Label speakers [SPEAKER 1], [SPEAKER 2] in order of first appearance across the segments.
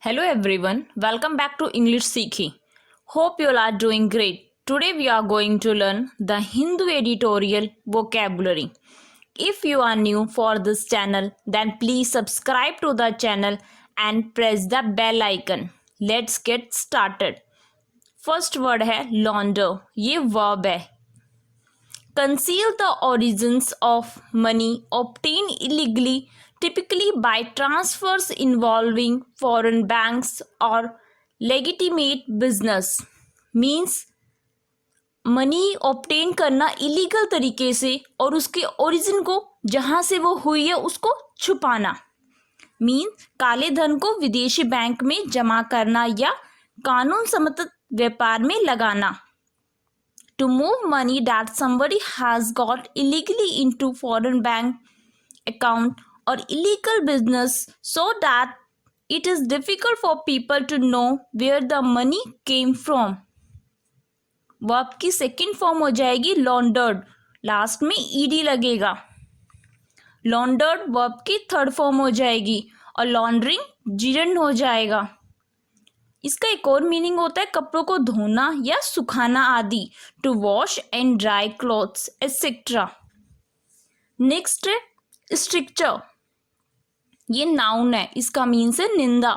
[SPEAKER 1] Hello everyone, welcome back to English Seekhi. Hope you all are doing great. Today we are going to learn the Hindu editorial vocabulary. If you are new for this channel, then please subscribe to the channel and press the bell icon. Let's get started. First word है launder. ये verb है. Conceal the origins of money obtained illegally, typically by transfers involving foreign banks or legitimate business. Means money obtain करना illegal तरीके से और उसके origin को जहाँ से वो हुई है उसको छुपाना. मीन्स काले धन को विदेशी बैंक में जमा करना या कानून सम्मत व्यापार में लगाना. To move money that somebody has got illegally into foreign bank account or illegal business so that it is difficult for people to know where the money came from. Verb की सेकेंड फॉर्म हो जाएगी laundered. Last में ed लगेगा. laundered verb की third form हो जाएगी और laundering जीर्ण हो जाएगा. इसका एक और मीनिंग होता है कपड़ों को धोना या सुखाना आदि. To wash and dry clothes etcetera. Next है स्ट्रिक्चर. ये नाउन है. इसका मीन्स है निंदा.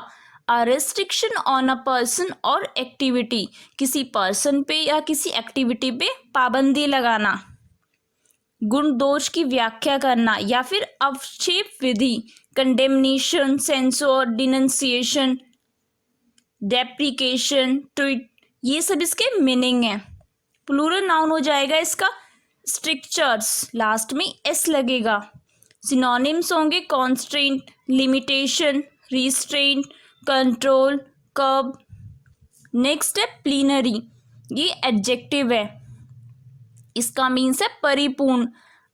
[SPEAKER 1] A restriction on a person और एक्टिविटी. किसी पर्सन पे या किसी एक्टिविटी पे पाबंदी लगाना. गुण दोष की व्याख्या करना या फिर अवक्षेप विधि. कंडेमनेशन, सेंसर, डिनंसिएशन, डेप्रिकेशन, ट्वीट, ये सब इसके मीनिंग है. प्लूरल नाउन हो जाएगा इसका स्ट्रिक्चर्स. लास्ट में एस लगेगा. सिनोनिम्स होंगे constraint, limitation, restraint, control, curb. Next है प्लीनरी. ये एडजेक्टिव है. इसका मीन्स है परिपूर्ण,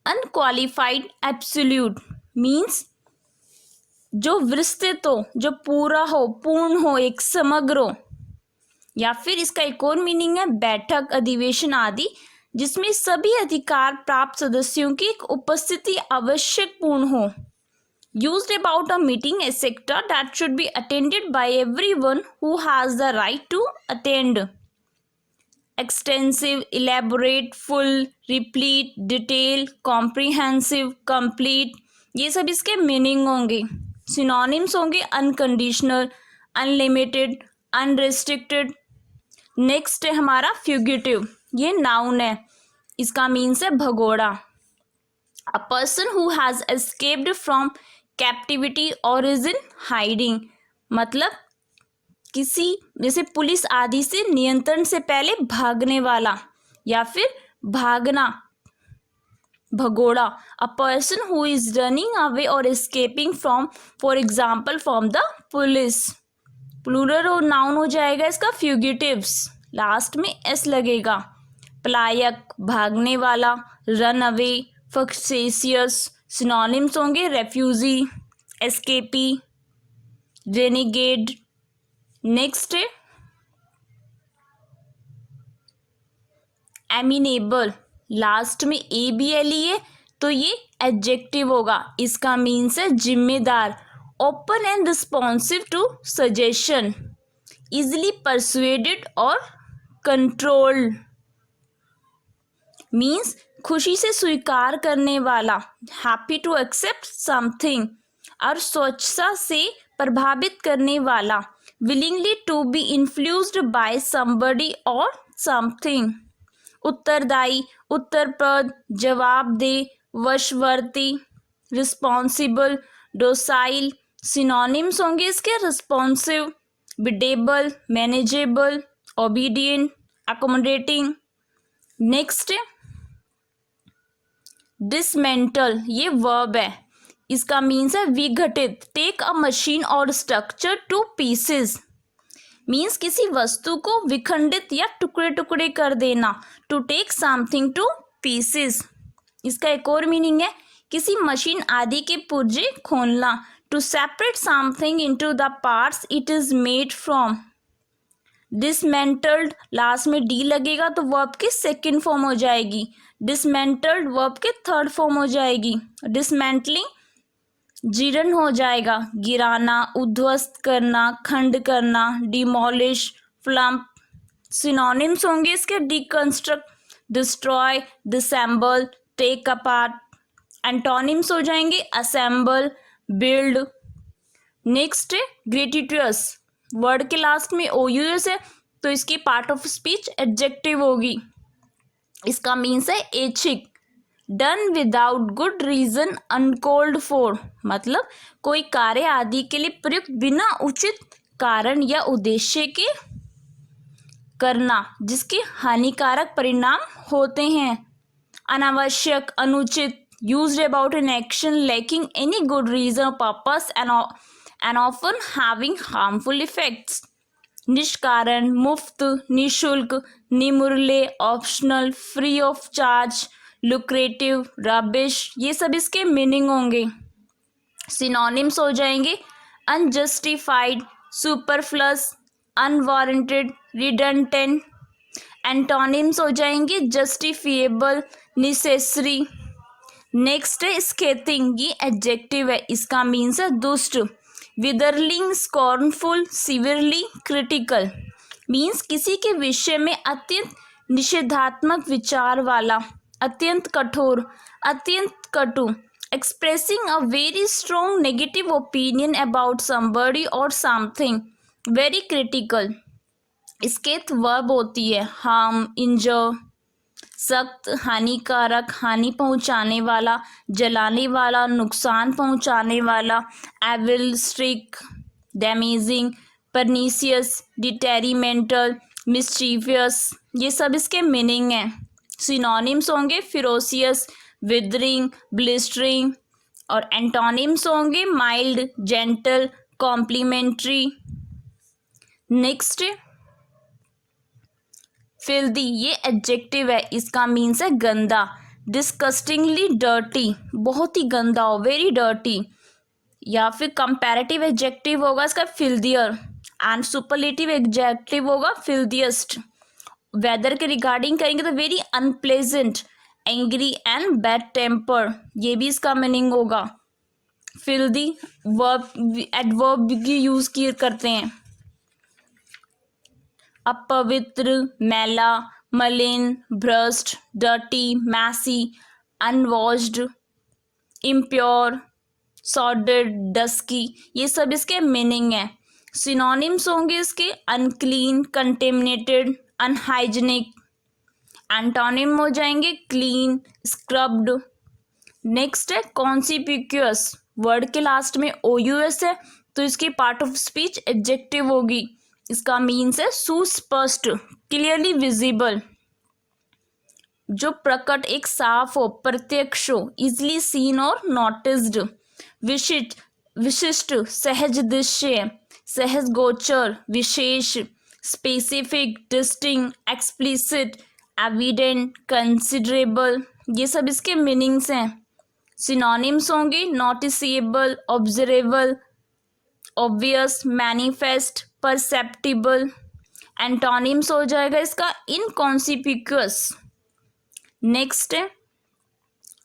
[SPEAKER 1] अनक्वालिफाइड, एब्सोल्यूट. मीन्स जो विस्तृत हो, जो पूरा हो, पूर्ण हो, एक समग्र हो. या फिर इसका एक और मीनिंग है बैठक, अधिवेशन आदि जिसमें सभी अधिकार प्राप्त सदस्यों की एक उपस्थिति आवश्यक पूर्ण हो. Used about a meeting etcetera that should be attended by everyone who has the right to attend. Extensive, elaborate, full, replete, detail, comprehensive, complete, ये सब इसके मीनिंग होंगे. सिनोनिम्स होंगे अनकंडीशनल, अनलिमिटेड, अनरेस्ट्रिक्टेड. नेक्स्ट है हमारा फ्यूगिटिव. ये नाउन है. इसका मीन्स है भगोड़ा. A person who has escaped from captivity और इज इन हाइडिंग. मतलब किसी जैसे पुलिस आदि से नियंत्रण से पहले भागने वाला या फिर भागना, भगोड़ा. A person who is running away और escaping from, for example from the police. Plural और नाउन हो जाएगा इसका फ्यूगिटिव्स. लास्ट में एस लगेगा. पलायक, भागने वाला, रन अवे, फक्सेसियस. सिनोनिम्स होंगे रेफ्यूजी, एस्केपी, रेनिगेड. नेक्स्ट है एमिनेबल. लास्ट में ए बी एल ई है तो ये एडजेक्टिव होगा. इसका मीन्स है जिम्मेदार, open and responsive to suggestion, easily persuaded और कंट्रोल्ड. मीन्स खुशी से स्वीकार करने वाला, हैप्पी टू एक्सेप्ट समथिंग, और स्वच्छता से प्रभावित करने वाला, willingly to be influenced by somebody और समथिंग. उत्तरदायी, उत्तरप्रद, जवाबदेह, वशवर्ती, रिस्पॉन्सिबल, डोसाइल. सिनोनिम्स होंगे इसके responsive, biddable, manageable, obedient, accommodating. Next dismantle. ये वर्ब है. इसका मीन्स है विघटित. टेक अ मशीन और स्ट्रक्चर टू पीसेस. मीन्स किसी वस्तु को विखंडित या टुकड़े टुकड़े कर देना. To take something to pieces. इसका एक और मीनिंग है किसी मशीन आदि के पुर्जे खोलना. To separate something into the parts it is made from. Dismantled. Last में डी लगेगा तो वर्ब की सेकेंड फॉर्म हो जाएगी. डिसमेंटल्ड वर्ब के थर्ड फॉर्म हो जाएगी. डिसमेंटलिंग जीर्ण हो जाएगा, गिराना, उद्ध्वस्त करना, खंड करना, डिमोलिश, फ्लम्प। सिनोनिम्स होंगे इसके deconstruct, destroy, disassemble, take apart. Antonyms हो जाएंगे असेंबल, बिल्ड। नेक्स्ट है ग्रेटिटुअस, वर्ड के लास्ट में ओ यू एस है तो इसकी पार्ट ऑफ स्पीच एडजेक्टिव होगी। इसका मीन्स है ऐच्छिक, done without good reason, uncalled for, मतलब कोई कार्य आदि के लिए प्रयुक्त बिना उचित कारण या उद्देश्य के करना जिसके हानिकारक परिणाम होते हैं। अनावश्यक, अनुचित, used about an action lacking any good reason or purpose and often having harmful effects. निष्कारण, मुफ्त, निशुल्क, निमुरले, optional, free of charge, lucrative, rubbish, ये सब इसके मीनिंग होंगे। सिनोनिम्स हो जाएंगे unjustified, superfluous, unwarranted, redundant. Antonyms हो जाएंगे जस्टिफिएबल, नेसेसरी। नेक्स्ट है स्केथिंग, ये एडजेक्टिव है, इसका मीन्स है दुष्ट। विदरलिंग, स्कॉर्नफुल, सिवियरली क्रिटिकल, मीन्स किसी के विषय में अत्यंत निषेधात्मक विचार वाला, अत्यंत कठोर, अत्यंत कटु। Expressing a very strong negative opinion about somebody और समथिंग, वेरी क्रिटिकल। स्केथ वर्ब होती है हार्म, इंजर, सख्त, हानिकारक, हानि पहुंचाने वाला, जलाने वाला, नुकसान पहुंचाने वाला। Evil, strict, damaging, pernicious, detrimental, mischievous, ये सब इसके मीनिंग हैं। सिनोनिम्स होंगे फिरोसियस, विदरिंग, ब्लिस्टरिंग। और एंटोनिम्स होंगे mild, gentle, complimentary. Next filthy, ये एडजेक्टिव है, इसका मीन्स है गंदा। डिस्कस्टिंगली डर्टी, बहुत ही गंदा हो, वेरी डर्टी। या फिर कंपैरेटिव एडजेक्टिव होगा इसका फिल्दियर एंड सुपरलेटिव एडजेक्टिव होगा फिल्दियस्ट। वेदर के रिगार्डिंग करेंगे तो very unpleasant, angry and bad temper, ये भी इसका मीनिंग होगा। फिल्दी वर्ब एडवर्ब की यूज करते हैं। अपवित्र, मैला, मलिन, भ्रष्ट, dirty, messy, unwashed, impure, sordid, dusky, ये सब इसके मीनिंग है। सिनोनिम्स होंगे इसके अनक्लीन, कंटेमिनेटेड, अनहाइजीनिक। एंटोनिम हो जाएंगे क्लीन, स्क्रब्ड। नेक्स्ट है कॉन्सिपिक्यूअस, वर्ड के लास्ट में ओ यू एस है तो इसकी पार्ट ऑफ स्पीच एडजेक्टिव होगी। इसका मीन्स है सुस्पष्ट, क्लियरली विजिबल, जो प्रकट, एक साफ हो, प्रत्यक्ष हो, इजली सीन और नोटिस्ड। विशिष्ट, विशिष्ट, सहज दृश्य, सहज गोचर, विशेष, specific, distinct, explicit, evident, considerable, ये सब इसके मीनिंग्स हैं। सिनोनिम्स होंगे noticeable, observable, obvious, manifest, perceptible. Antonyms हो जाएगा इसका इनकॉन्सिपिक्यूअस। नेक्स्ट है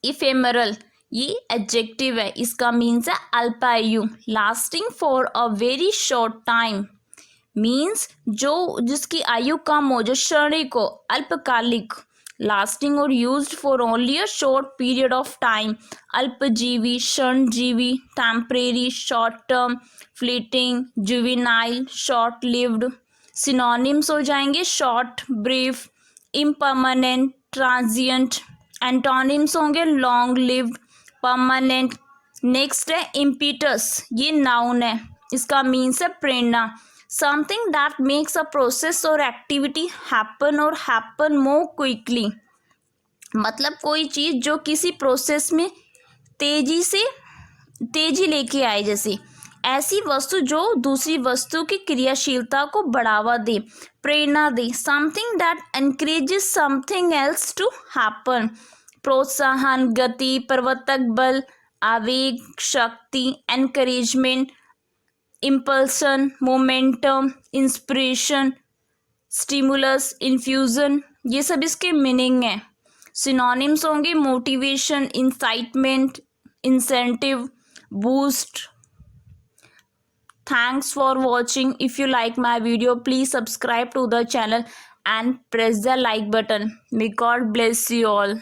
[SPEAKER 1] इफेमरल, ये एडजेक्टिव है, इसका मीन्स है अल्पायु, lasting for a very short time, means जो जिसकी आयु कम हो, जो क्षणिक हो, अल्पकालिक। लास्टिंग और used for only a short period of time, अल्पजीवी, क्षणजीवी, temporary, short term, fleeting, juvenile, short lived. Synonyms हो जाएंगे short, brief, impermanent, transient. Antonyms होंगे लॉन्ग लिव्ड, परमानेंट। नेक्स्ट है इम्पीटस, ये नाउन है, इसका मीन्स है प्रेरणा, something that makes a process और एक्टिविटी हैपन और हैपन मोर क्विकली, मतलब कोई चीज़ जो किसी प्रोसेस में तेजी लेके आए, जैसे ऐसी वस्तु जो दूसरी वस्तु की क्रियाशीलता को बढ़ावा दे, प्रेरणा दे। Something that encourages something else to happen, प्रोत्साहन, गति, प्रवर्तक बल, आवेग, शक्ति, encouragement, impulsion, momentum, inspiration, stimulus, infusion, ये सब इसके मीनिंग हैं। सिनोनिम्स होंगे motivation, incitement, incentive, boost. Thanks for watching. If you like my video, please subscribe to the channel and press the like button. May God bless you all.